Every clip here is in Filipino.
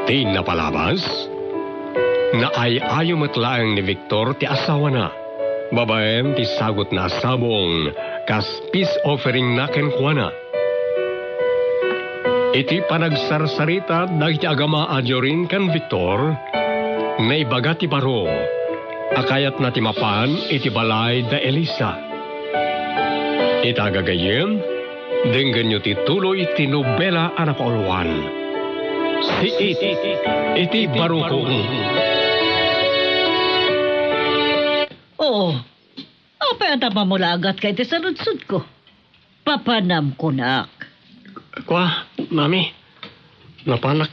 Ti napalabas, na ay ayo matlaang ni Victor ti asawa na. Babaem ti sagot na asabong kas peace offering na kenkwana. Iti panagsarsarita dagiti agama adyo rin kan Victor, na ibaga ti baro, akayat na ti mapan iti balay da Elisa. Itagagayem, denggan nyo ti tuloy ti nobela anak olwan. Si iti baro ko. Oo. Apa yata mamulagat kay ti saludsud ko? Papanam ko nak. Kwa, mami. Napanak,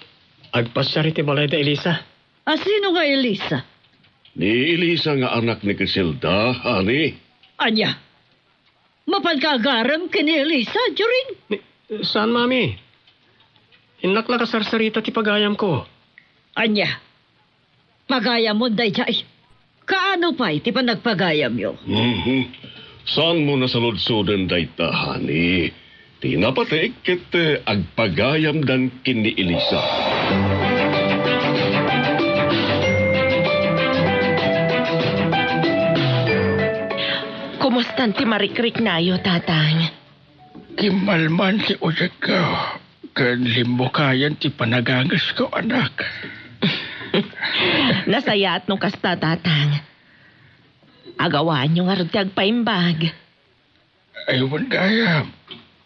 agpasyari ti balay da Elisa. Sino nga Elisa? Ni Elisa nga anak ni Casilda, ani. Anya? Mapagkagaram kini Elisa, Jorin? Saan, mami? Inakla ka sarsarita ti pagayam ko. Anya? Pagayam mo, dayjay. Kaano pa iti pa nagpagayam yo? Saan mo nasaludsudan dayta, hani? Di napatik ket agpagayam dan kini Elisa. Kumustan ti marikrik nayo, tatang? Kimalman si Ujek ka. Kan limbo kayan ti panagagas ko, anak. Nasaya at nung kasta, tatang. Agawaan nyo nga rin ti agpaimbag. Aywan kaya.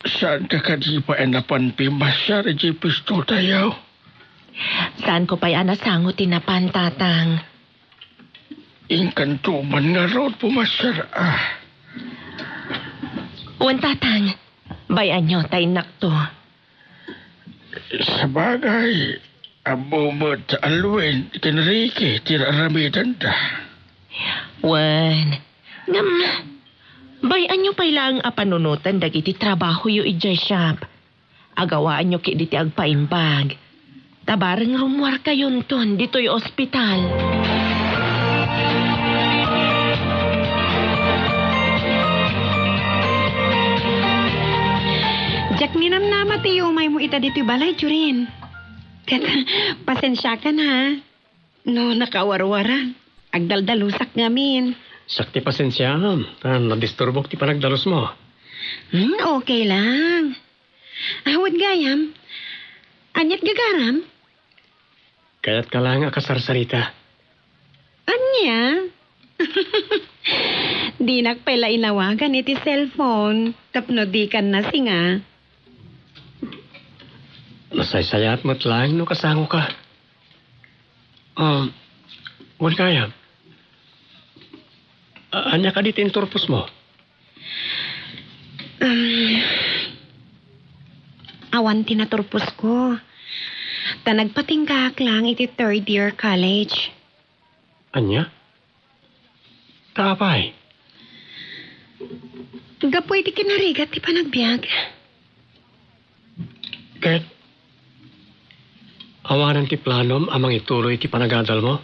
Saan ka di pa enapan pimasya di pisto tayo? Saan ko pa'y anasango tinapan, tatang? Inkantuman nga road pumasya. Uwan, tatang. Bayan nyo tayo nakto. Sa bagay, abumot sa alwin, kinriki, tiraramidan da. Uwan. Bayan nyo pa'y lang apanunutan dagiti trabaho yu ijay shop. Agawaan nyo ki diti agpaimbag. Tabarang rumwar kayon ton dito'y ospital. Jak ninamnama ti umay mo ita dito balay, Jurin. Kat, pasensya ka na. No, nakawarwaran. Agdaldalusak ngamin. Sakti pasensya, nadisturbok ti panagdalos mo. Okay lang. Awad gayam. Anyat gagaram. Kaya't ka lang kasarsarita. Anya? Di nakpela inawagan iti cellphone. Tapno di kan na singa. Nasaysayat mo't lang no kasango ka. Wal kaya. Anya ka dito yung turpos mo? Awan tinaturpos ko. Tanagpatingkak lang iti third year college. Anya? Kaapay? Gapoy di kinarigat ti panagbiag. Kahit awanan ti planom amang ituloy ti panagadal mo?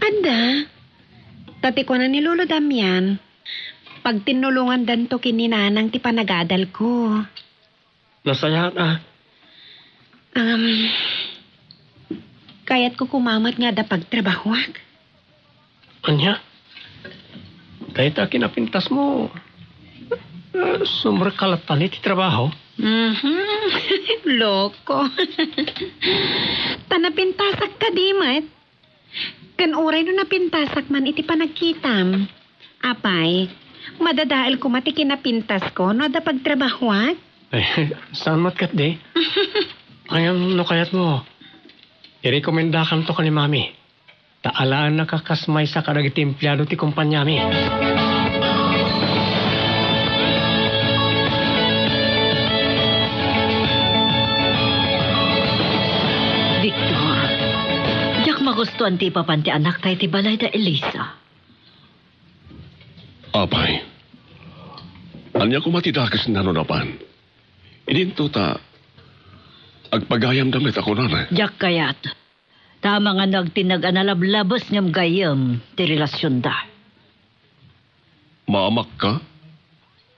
Ada. Tati ko na ni Lolo Damian. Pag tinulungan danto kininanang ti panagadal ko. Nasayahat Kaya't ko kumamat nga da pagtrabahwag. Anya? Kahit kinapintas mo, sumrekalatan iti trabaho. Loko. Tanapintasak ka di, Mat. Kan uray no napintasak man iti panagkitam. Apay, madadaal ko mati kinapintas ko no da pagtrabahwag. Saan matkat di? Ayam no kayat mo. Irekomendakan to ka ni Mami. Taalaan nakakasmay sa karagiti empleyado ti kumpanyami. Victor, jak magustuhan ti papanti anak tayo ti balay da Elisa. Apay, anya ko matidakas na napan. Idinto ta, agpagayam damit ako na. Jak kayat. Tama nga nagtinag-analablabos ngam gayam ti relasyon da. Maamak ka?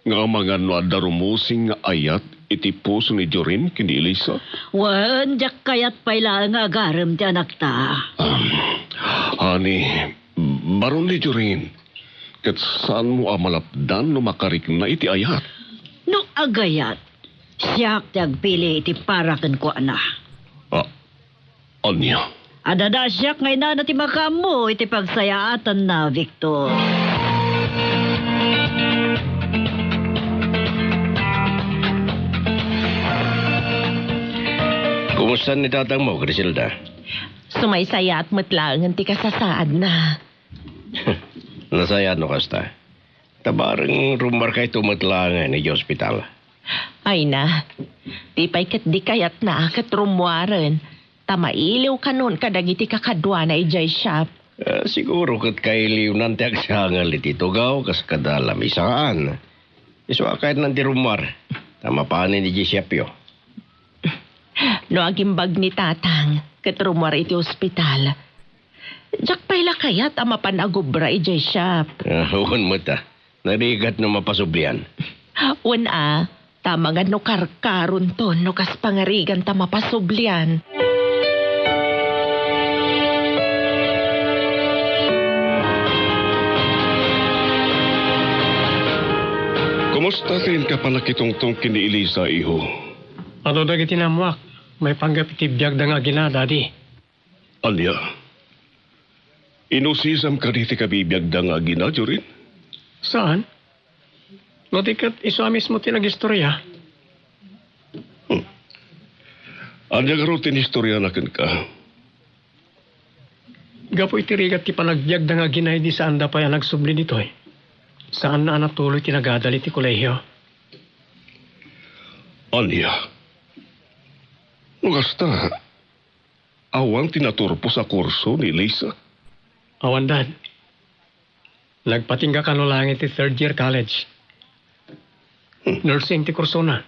Nga mga no darumusing nga ayat iti puso ni Jorin kini Elisa. Wan, jak kayat paila nga agaram ti anak ta. Ani, baron ni Jorin. Kat saan mo amalapdan no makarik na iti ayat? No agayat, siyak ti agpili iti parakan ko ana. Anya? Adada siyak ngay na ti makamo iti pagsayaatan na, Victor. Kumusta ni tatang mo, Griselda? Sumaysaya at matlangan ti kasasaad na. Nasaya no kasta. Tabarang rumbar kay tumatlangan ni hospital. Ay na, di pa'y kat di kayat na kat rumwaran. Tamailiw ka nun kadagiti kakadwa na ijay shop. Siguro kat kailiw nanti agsangal iti tugaw kas kadalam isaan. Iswa kahit nanti rumar. Tama panin ni Gisepyo. No agimbag ni tatang, katrumwar iti ospital. Jak pa'y lakayat ama panagubra ijay shop. Huwag mo ta. Narigat no mapasublian. Wan tama nga no karkaron to no kas pangarigan ta mapasublian. Kumusta rin ka pala kitong kini Elisa, iho? Ano dagiti namuak? May panggap iti biyag da nga gina, daddy. Anya? Inusisam ka diti kabibiyag da nga gina, Jorin? Saan? No tikat isamis mo tinagistorya. Anya nga ro tinistorya na ka? Gapo itirigat ti panagbiag da nga ginay di saan da pa yan nagsubli dito eh. Saan na natuloy tinagadali ti kolehiyo? Anya? Ngasta, awang tinaturpo sa kurso ni Lisa. Awan, Dad. Nagpatingga ka no lang iti third year college. Nursing ti kurso na.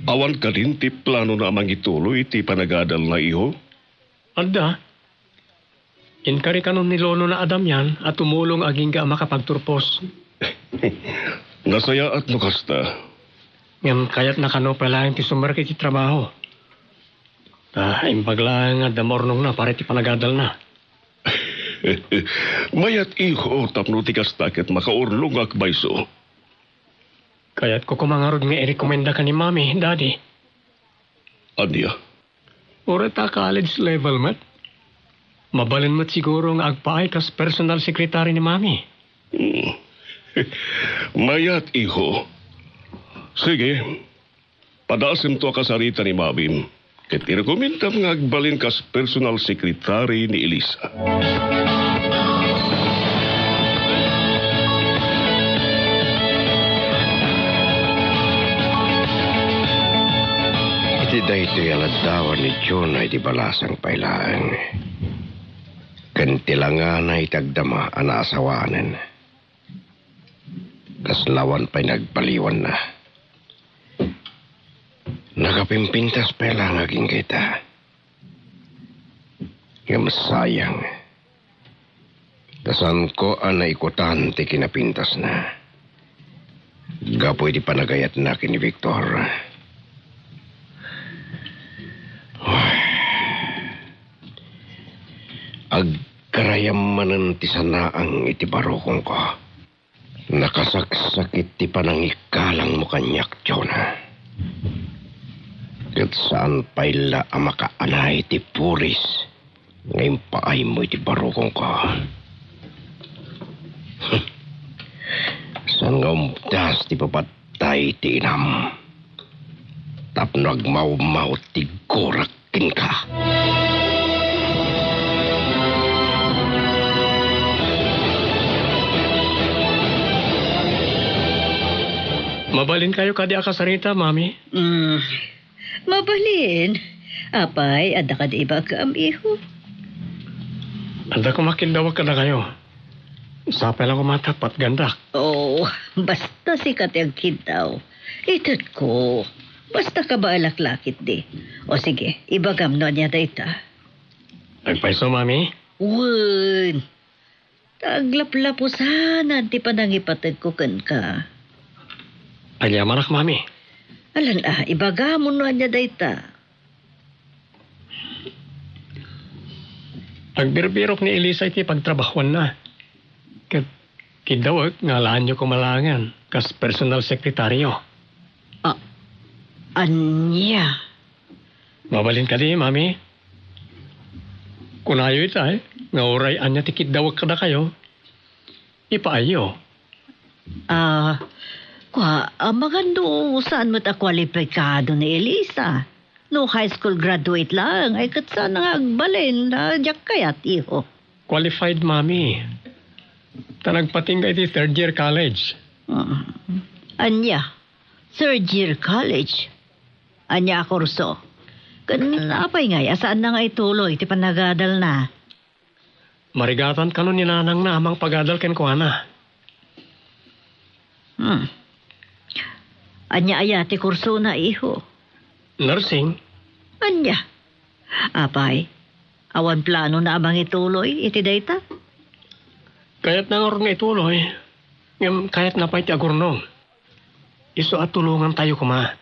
Awan ka din ti plano na mangituloy ti panagadal na iho? Anda. Inkari ka nun ni Lolo na Adam yan at tumulong aging ka makapagturpos. Nasaya at nukasta. Ngam kayat nakano pala ti sumarki ti trabaho. Imbag lang nga damornong na para ti panagadal na. Mayat iho tapno ti kastakit makaurlong akbayso. Kaya't ko kumangarod nga i-rekomenda ka ni Mami, Daddy. Anya? Ura ta college level, mat. Mabalin mo't siguro nga agpaay kas personal secretary ni Mami. Mayat iho. Sige, padaasim to kasarita ni Mabim. Ket irekomendam nga agbalin kas personal secretary ni Elisa. Iti dahito yung aladawan ni John ay di balasang pailaan. Kantilangan na itagdama anaasawanan. Kaslawan pa'y nagpaliwan na. Nakapimpintas pa lang aging kita. Yung masayang. Kasan ko ikutan ti kinapintas na. Gapoy di panagayat na kini Victor. Agkarayam manan ti sanaang iti barokong ko. Nakasaksakit ti panangikalang mo kanyak, Jonah. Kat saan paila ang makaanay ti puris. Ngayon paay mo iti barokong ko. Saan nga umdas ti papatay ti inam. Tapno agmaw-maw ti gorakin ka. Mabalin kayo kadi akasarita, Mami. Mabalin. Apay, ada ka di ba ka amiho? Anda ko makindawag ka na kayo. Sapay lang kumatapat gandak. Oh, basta sikat yung kintaw. Itat ko. Basta ka ba alaklakit di. O sige, ibagam no niya data. Nagpaiso, Mami? Wun. Taglaplapusanan ti panangipatag ko kan ka. Anya manak, mami. Alan ibaga mo no anya dayta. Agbirbirok ni Elisa iti pagtrabahuan na. Kidawag, ngalaan nyo kumalangan. Kas personal sekretaryo. Anya. Mabalin ka di, mami. Kunayo ita nga oray anya ti kidawag kada kayo. Ipaayo. Magando saan mo't kwalipikado ni Elisa? No high school graduate lang, ay kat saan nga agbalin na diyak kayat, iho. Qualified, mami. Tanagpatingay ti third year college. Anya, third year college. Anya kurso. Apay nga, saan na nga ituloy, ti panagadal na. Marigatan ka nun ni nanang na amang pagadal ken ko ana. Anya ti kurso na, iho. Nursing? Anya. Apay, awan plano na abang ituloy, iti dayta? Kaya't nangarong nga ituloy. Ngam, kaya't napay ti agurnong. Iso at tulungan tayo kuma.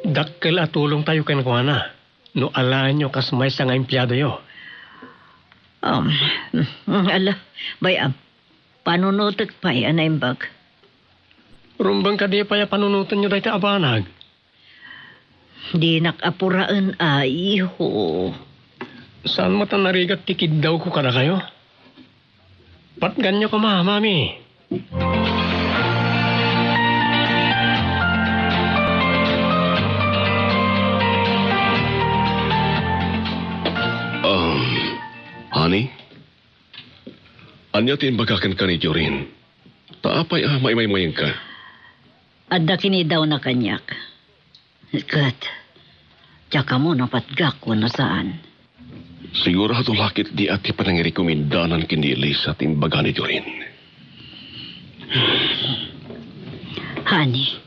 Dakkel at tulong tayo ken ko ana. No alaan nyo kas may nga empleyado yo. Panunutek pa yan na imbag. Rumbang ka di pa ya panunutan nyo dahi abanag. Di nakapuraan iho. Saan mo narigat tikid daw ko kada kayo? Patgan nyo ko mami. Honey? Anya tin bagakan ka ni Jorin? Taapay maimay-mayang ka. Adda kini daw na kanyak. Kat, tsaka mo napatgak ko na saan. Sigurado lakit di ati panangirikomendanan kini Elisa tin baga ni Jorin. Honey,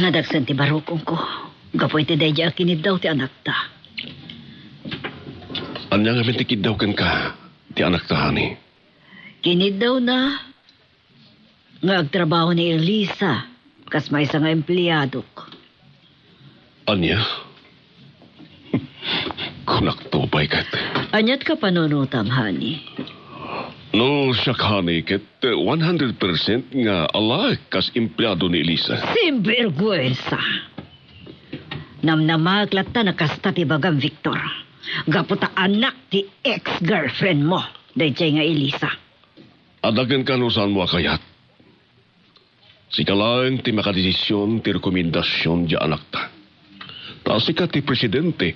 nadagsan ti barukong ko. Gapoy ti dayja kinid daw ti anak ta. Anya nga mintikid daw kan ka, ti anak ta, honey. Kinid daw na. Nga agtrabaho ni Elisa, kas may nga empleyado ko. Anya? Kunak tubay kat. Anyat ka panunutam, honey. No, siya honey, kat 100% nga ala kas empleyado ni Elisa. Simbergüenza. Namnamaglat ta nakasta ti bagang Victor. Gaputa anak ti ex-girlfriend mo. Dayjay nga Elisa. Adagan ka no saan mo akayat. Sikalaan ti makadesisyon ti rekomendasyon di anak ta. Tasika ti presidente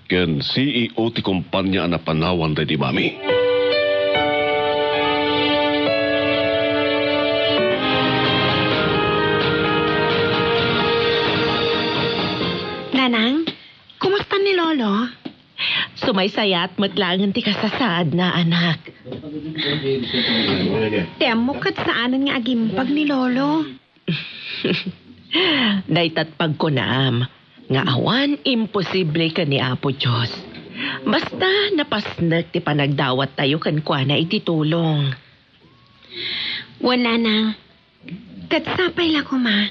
ken CEO ti kumpanya na panawan da di mami. Nanang, kumusta ni Lolo? Sumaysayat matlangan ti kasasaad na anak. Temo kat saanan nga agimpag ni Lolo. Daytat pagkunam, nga awan imposible ka ni Apo Diyos. Basta napasnak ti panagdawat tayo kan kuana iti tulong. Wala nang. Kat sapay la ko ma.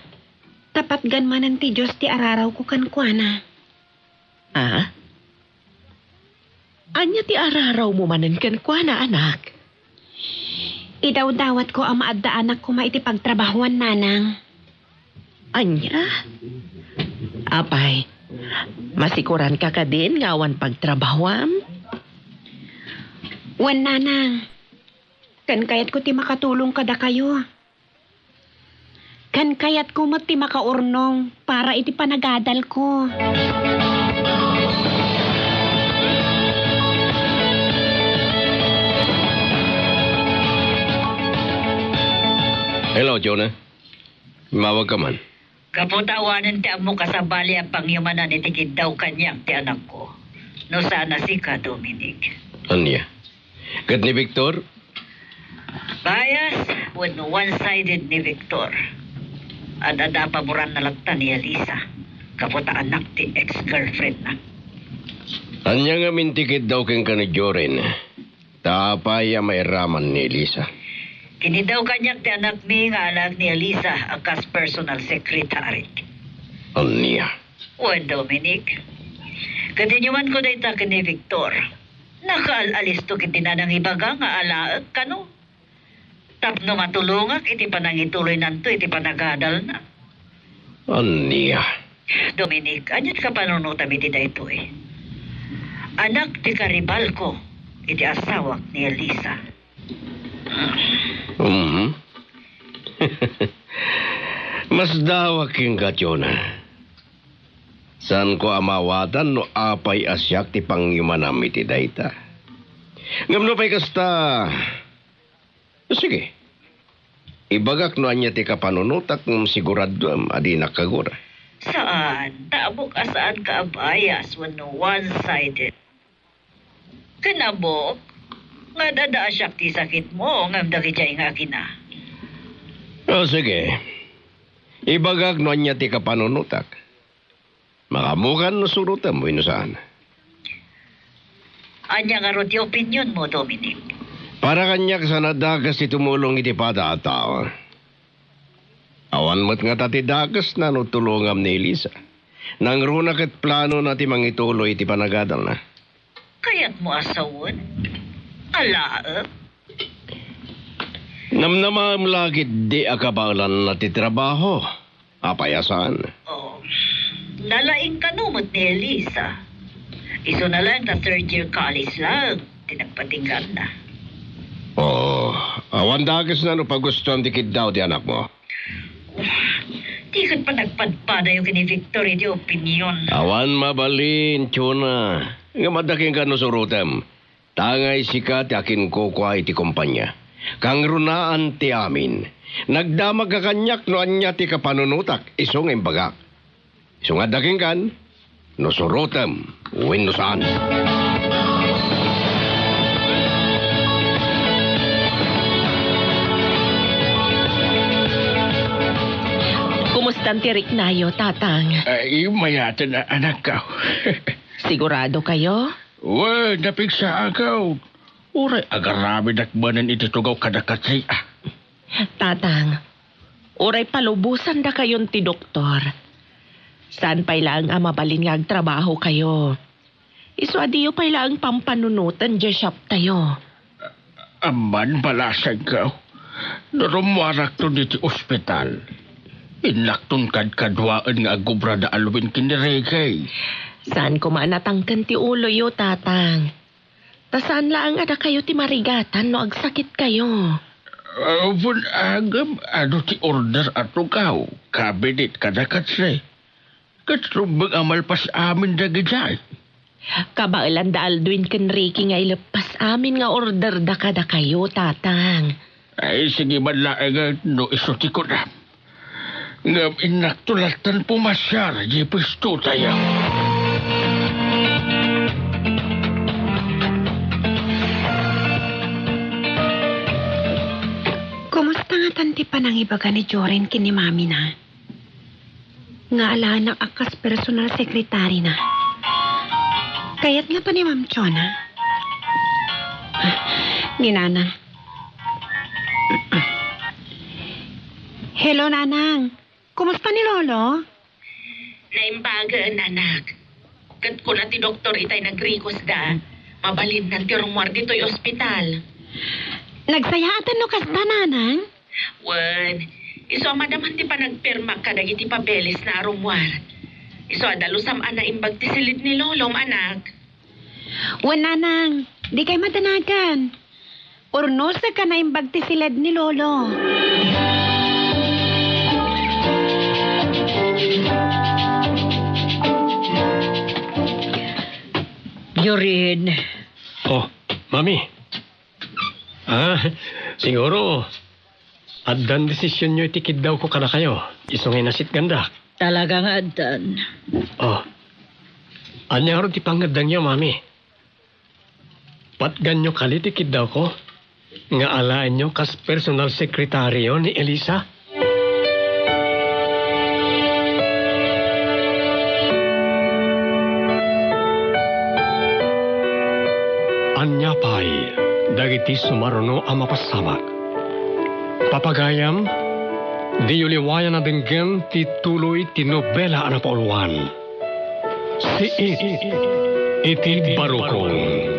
Tapat ganmanan ti Diyos ti araraw ko kan kuana. Ah? Anya ti araraw mo manan kan kuana, anak? Idaw-dawat ko ang maadda anak ko maiti pagtrabahuan, nanang. Anya? Apay, masikuran ka din ngawan pagtrabahuam? Wan, nanang. Kan kayat ko ti makatulong kada kayo. Kan kayat ko ti makaurnong para iti panagadal ko. Hello, Jonah. Mawag ka man. Kaputawanan ti amo kasabali ang pangyamanan itikid daw kanyang ti anak ko. No sana si ka, Dominic. Anya? Kat ni Victor? Bias with one-sided ni Victor. At paboran na lagta ni Elisa. Kaputa anak ti ex-girlfriend na. Anya nga mintikid daw keng ka ni Jorin. Tapay ang mairaman ni Elisa. Kini daw kanyak ti anak mi nga anak ni Elisa, akas personal secretary. Anya. Wen, Dominic. Katinyuman ko na ita ni Victor. Nakaalis to kiti na nang ibaga nga alaag ka no. Tapno matulungak, iti panangituloy nanto, iti panagadal na. Anya. Dominic, anyat ka panunutam iti da ito eh. Anak ti karibal ko, iti asawak ni Elisa. Mas dawak yung katyona. San ko amawatan no apay asyak ti pangyumanam iti dayta. Ngam no pa'y kasta. Sige. Ibagak no anya ti kapanunutak ng sigurado adi nakagura. Saan? Tabok asaan ka abayas when no one-sided. Kanabok, nga dada asyak ti sakit mo, ngam dagi jay nga kina. Sige. Ibagak no anya ti kapanunutak. Makamukan no surutan mo inusaan. Anya nga ro ti opinion mo, Dominic. Para kanyak sa nadagas ti tumulong iti pada at tao. Awan mo't nga tati dagas na no tulungam ni Elisa. Nang runa ket plano na ti mangituloy iti panagadal na. Kaya't mo asawon? Alaag? Namnamam lagit di akabalan na ti trabaho. Apayasaan. Oh, nalaing kanumot ni Elisa. Iso na lang ta third year college lang. Tinagpatinggan na. Oo. Awan dagas na no pagustuhan ti kid daw ti anak mo. Di kat pa nagpadpada yung kini Victor di opinion. Awan mabalin, tiyona. Nga madaking ka no surutem. Tangay sikat akin kukwa iti kumpanya. Kang runaan ti amin. Nagdamag ka kanyak no anya ti kapanunutak. Isong imbagak. Isong adaking kan. No surutem. Uwin no saan. Kumustan tirik nayo, tatang? Ay, mayatan na anak ka. Sigurado kayo? Well, napigsa agaw. Uray, agarami nakbanan iti tugaw kadakatsay. Tatang, uray palubusan da kayon ti doktor. Saan pa'y lang ang mabalin nga agtrabaho kayo? Iso adiyo pa'y lang pampanunutan dya shop tayo. Aman balasag ka. Narumwarak to diti ospital. Inlakton kadwaan nga agubra da alwin kiniregay. Saan ko manatangkan ti ulo yo, tatang? Tasaan lang ada kayo ti marigatan no agsakit kayo? Bun agam, ano ti order at lugaw? Kabinet kadakatsay. Katrumbag amal pas amin dagijay. Kabailan da Aldwin ken Ricky nga ilepas amin nga order da kada kayo, tatang. Ay, sige man laang no isuti ko na. Ngam inaktulatan pumasyar, jipis to tayo. Kumusta nga tanti pa nang ibaga ni Joren kini mami na? Nga ala akas personal secretary na. Kaya't nga pa ni Ma'am Chona. Ginana. Hello, Nanang. Kumusta ni Lolo? Naimbagaan, anak. Kat ko na ti doktor itay nagrikos da. Mabalin na ti rumor dito'y ospital. Nagsayatan no kasta, Nanang? Wen, iso madaman ti pa nagpirma ka dagiti pabeles na rumor. Iso adalusam ana imbag ti silid ni Lolom, anak. Wan, Nanang. Di kay madanagan. Urnosa ka na imbag ti silid ni Lolo. Jorin. Oh, Mami. Siguro, addan desisyon nyo itikid daw ko kana kayo. Isungay nasit ganda. Talagang adan. Oh, anya ron ti pangadang nyo, Mami. Patgan nyo kalitikid daw ko. Nga alaan nyo kas personal sekretaryo ni Elisa. Anya pay, dagiti sumaruno a mapasabak. Papagayam, di uliwayan na dinggem ti tuloy ti nobela a napauluan. Si iti barukong.